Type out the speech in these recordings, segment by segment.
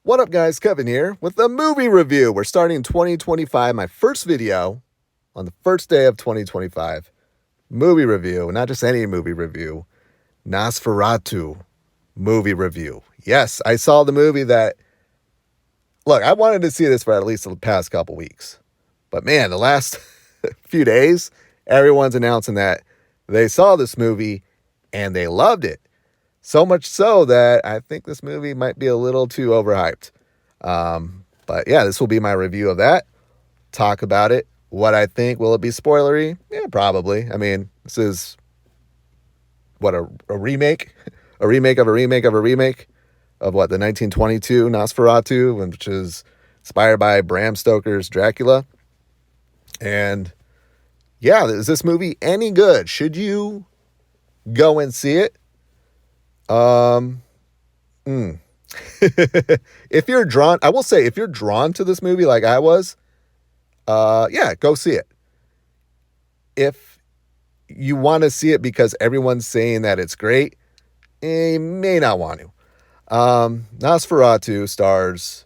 What up, guys? Kevin here with a movie review. We're starting 2025, my first video on the first day of 2025. Movie review, not just any movie review. Nosferatu movie review. Yes, I saw the movie that, look, I wanted to see this for at least the past couple weeks. But man, the last few days, everyone's announcing that they saw this movie and they loved it. So much so that I think this movie might be a little too overhyped. But yeah, this will be my review of that. Talk about it. What I think. Will it be spoilery? Yeah, probably. I mean, this is, what, a remake? A remake of a remake of a remake of what, the 1922 Nosferatu, which is inspired by Bram Stoker's Dracula. And yeah, is this movie any good? Should you go and see it? If you're drawn, I will say, if you're drawn to this movie like I was, yeah, go see it. If you want to see it because everyone's saying that it's great, you may not want to. Nosferatu stars,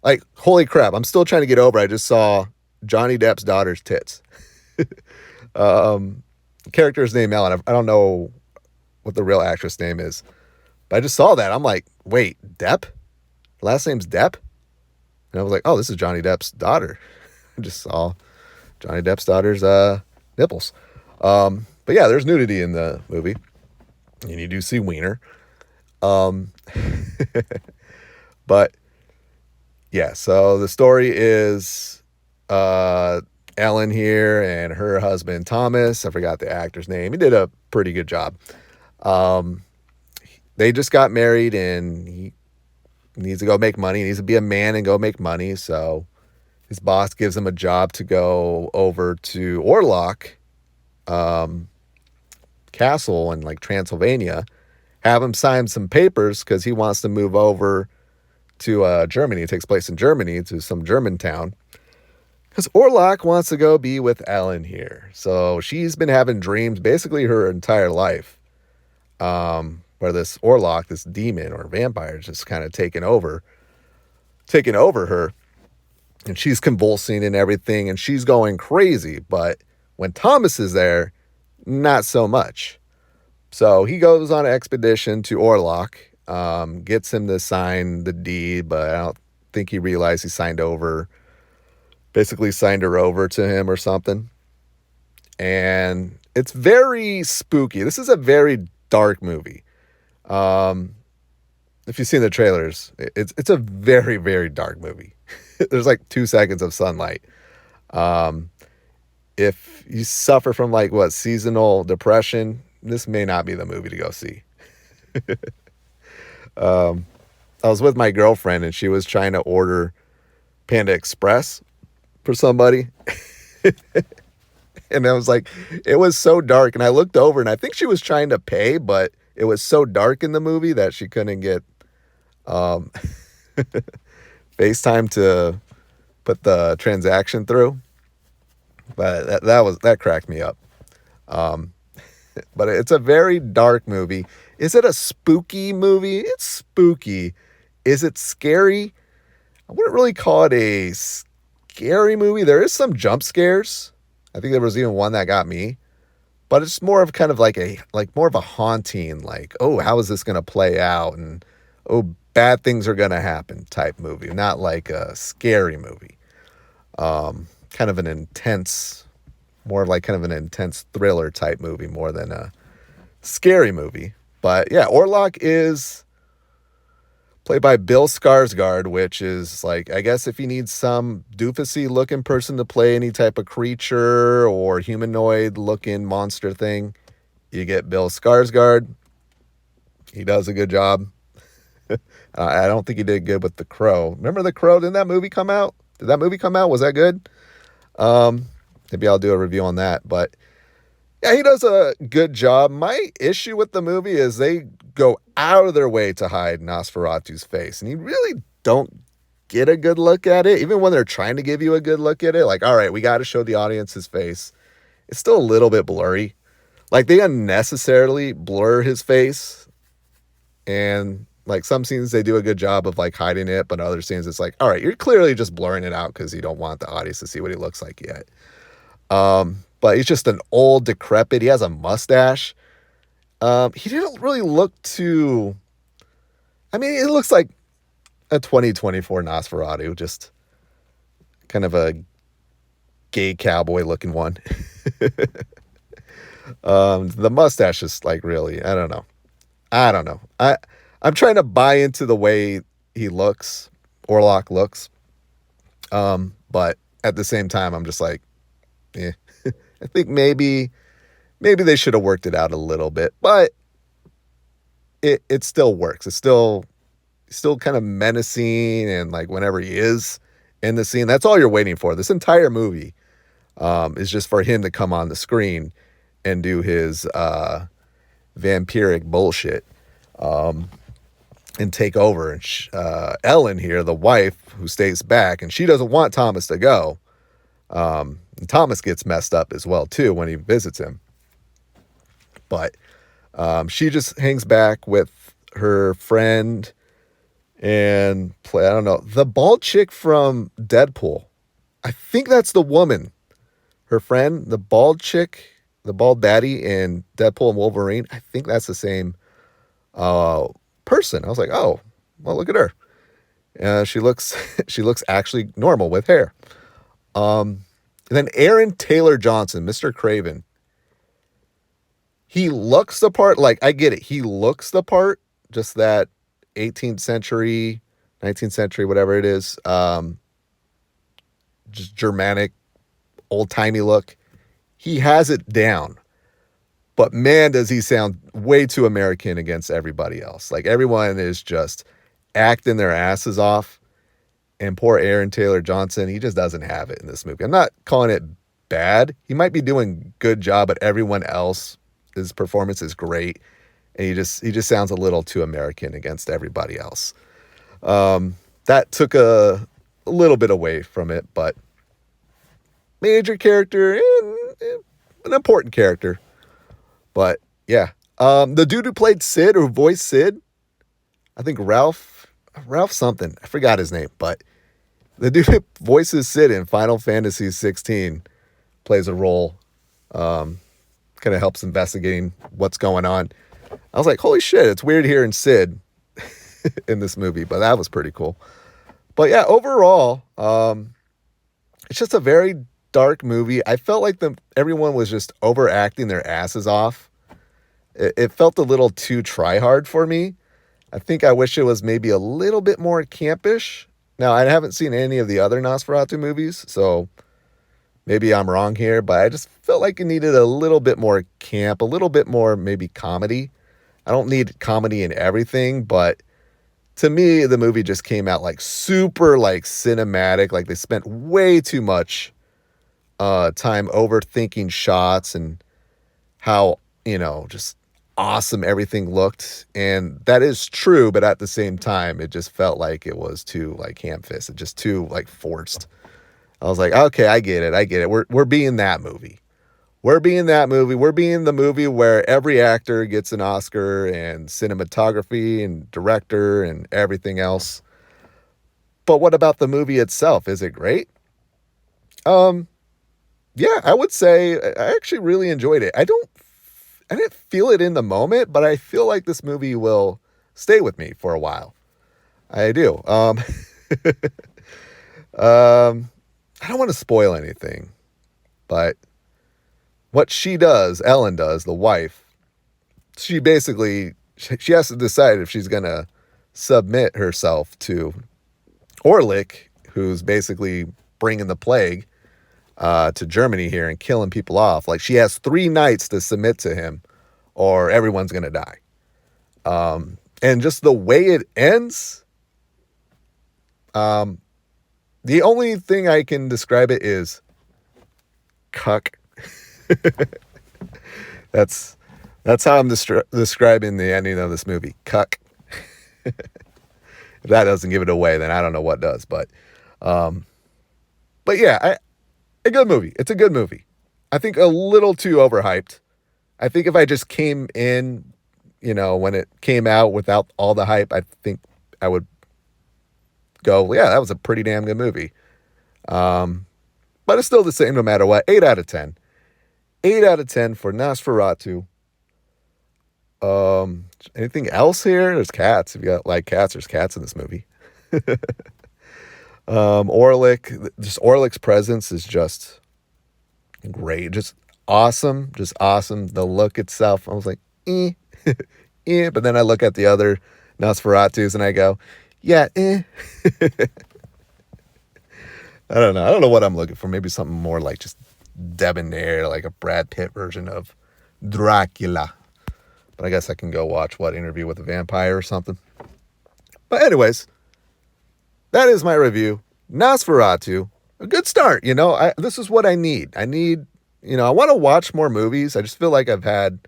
like, holy crap, I'm still trying to get over. I just saw Johnny Depp's daughter's tits. Character's name Ellen. I don't know what the real actress name is, but I just saw that. I'm like, wait, Depp? Last name's Depp? And I was like, oh, this is Johnny Depp's daughter. I just saw Johnny Depp's daughter's nipples. But yeah, there's nudity in the movie, and you do see wiener. But yeah, so the story is Ellen here and her husband Thomas. I forgot the actor's name. He did a pretty good job. They just got married, and he needs to go make money. He needs to be a man and go make money. So his boss gives him a job to go over to Orlok Castle in like Transylvania, have him sign some papers because he wants to move over to Germany. It takes place in Germany, to some German town, because Orlok wants to go be with Ellen here. So she's been having dreams basically her entire life, where this Orlok, this demon or vampire, is just kind of taking over her, and she's convulsing and everything, and she's going crazy. But when Thomas is there, not so much. So he goes on an expedition to Orlok, gets him to sign the deed, but I don't think he realized he basically signed her over to him or something. And it's very spooky. This is a very dark movie. If you've seen the trailers, it's a very, very dark movie. There's like 2 seconds of sunlight. If you suffer from like seasonal depression, this may not be the movie to go see. I was with my girlfriend, and she was trying to order Panda Express for somebody. And I was like, it was so dark, and I looked over, and I think she was trying to pay, but it was so dark in the movie that she couldn't get FaceTime to put the transaction through. But that cracked me up. But it's a very dark movie. Is it a spooky movie? It's spooky. Is it scary? I wouldn't really call it a scary movie. There is some jump scares. I think there was even one that got me. But it's more of kind of like more of a haunting, like, oh, how is this going to play out? And, oh, bad things are going to happen type movie. Not like a scary movie. Kind of an intense, more of like kind of an intense thriller type movie more than a scary movie. But yeah, Orlok is played by Bill Skarsgård, which is like, I guess if you need some doofusy looking person to play any type of creature or humanoid looking monster thing, you get Bill Skarsgård. He does a good job. I don't think he did good with The Crow. Remember The Crow? Didn't that movie come out? Did that movie come out? Was that good? Maybe I'll do a review on that. But yeah, he does a good job. My issue with the movie is they go out of their way to hide Nosferatu's face, and you really don't get a good look at it. Even when they're trying to give you a good look at it, like, all right, we got to show the audience his face. It's still a little bit blurry. Like, they unnecessarily blur his face, and Like some scenes they do a good job of like hiding it, but other scenes it's like, all right, you're clearly just blurring it out because you don't want the audience to see what he looks like yet. But he's just an old, decrepit. He has a mustache. He didn't really look too. I mean, it looks like a 2024 Nosferatu, just kind of a gay cowboy looking one. The mustache is like really, I don't know. I'm trying to buy into the way he looks, Orlok looks. But at the same time, I'm just like, yeah. I think maybe they should have worked it out a little bit, but it still works. It's still kind of menacing, and like whenever he is in the scene, that's all you're waiting for. This entire movie is just for him to come on the screen and do his vampiric bullshit and take over. And Ellen here, the wife who stays back, and she doesn't want Thomas to go. And Thomas gets messed up as well too when he visits him. But she just hangs back with her friend and I don't know, the bald chick from Deadpool. I think that's the woman. Her friend, the bald chick, the bald baddie in Deadpool and Wolverine. I think that's the same person. I was like, oh, well, look at her. She looks actually normal with hair. Then Aaron Taylor Johnson, Mr. Craven. He looks the part. Like, I get it. He looks the part. Just that 18th century, 19th century, whatever it is. Just Germanic, old-timey look. He has it down. But man, does he sound way too American against everybody else. Like, everyone is just acting their asses off. And poor Aaron Taylor Johnson, he just doesn't have it in this movie. I'm not calling it bad. He might be doing a good job, but everyone else, his performance is great. And he just sounds a little too American against everybody else. That took a little bit away from it, but major character and an important character. But yeah, the dude who played Sid or voiced Sid, I think Ralph something, I forgot his name, but the dude who voices Sid in Final Fantasy 16 plays a role, kind of helps investigating what's going on. I was like, holy shit, it's weird hearing Sid in this movie, but that was pretty cool. But yeah, overall, it's just a very dark movie. I felt like everyone was just overacting their asses off. It felt a little too try hard for me. I think I wish it was maybe a little bit more campish. Now, I haven't seen any of the other Nosferatu movies, so maybe I'm wrong here, but I just felt like it needed a little bit more camp, a little bit more maybe comedy. I don't need comedy in everything, but to me, the movie just came out like super like cinematic. Like they spent way too much time overthinking shots and how, just awesome everything looked. And that is true, but at the same time, it just felt like it was too like ham-fisted, just too like forced. I was like, okay, I get it. We're being that movie. We're being that movie. We're being the movie where every actor gets an Oscar and cinematography and director and everything else. But what about the movie itself? Is it great? Yeah, I would say I actually really enjoyed it. I didn't feel it in the moment, but I feel like this movie will stay with me for a while. I do. I don't want to spoil anything, but what Ellen does, the wife, she basically, she has to decide if she's going to submit herself to Orlik, who's basically bringing the plague to Germany here and killing people off. Like, she has 3 nights to submit to him or everyone's going to die. And just the way it ends, the only thing I can describe it is cuck. That's how I'm describing the ending of this movie. Cuck. If that doesn't give it away, then I don't know what does. But yeah, a good movie. It's a good movie. I think a little too overhyped. I think if I just came in, when it came out without all the hype, I think I would go, yeah, that was a pretty damn good movie. But it's still the same no matter what. 8 out of 10. 8 out of 10 for Nosferatu. Anything else here? There's cats. If you like cats, there's cats in this movie. Orlick's presence is just great. Just awesome. Just awesome. The look itself, I was like, eh. Eh. But then I look at the other Nosferatus and I go, yeah, eh. I don't know. I don't know what I'm looking for. Maybe something more like just debonair, like a Brad Pitt version of Dracula. But I guess I can go watch Interview with a Vampire or something. But anyways, that is my review. Nosferatu, a good start. This is what I need. I want to watch more movies. I just feel like I've had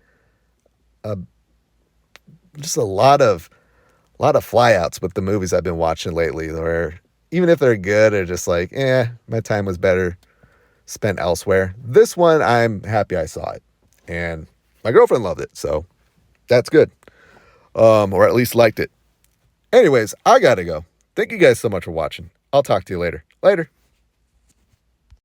just a lot of flyouts with the movies I've been watching lately, where even if they're good, they're just like, my time was better spent elsewhere. This one, I'm happy I saw it. And my girlfriend loved it, so that's good. Or at least liked it. Anyways, I gotta go. Thank you guys so much for watching. I'll talk to you later. Later.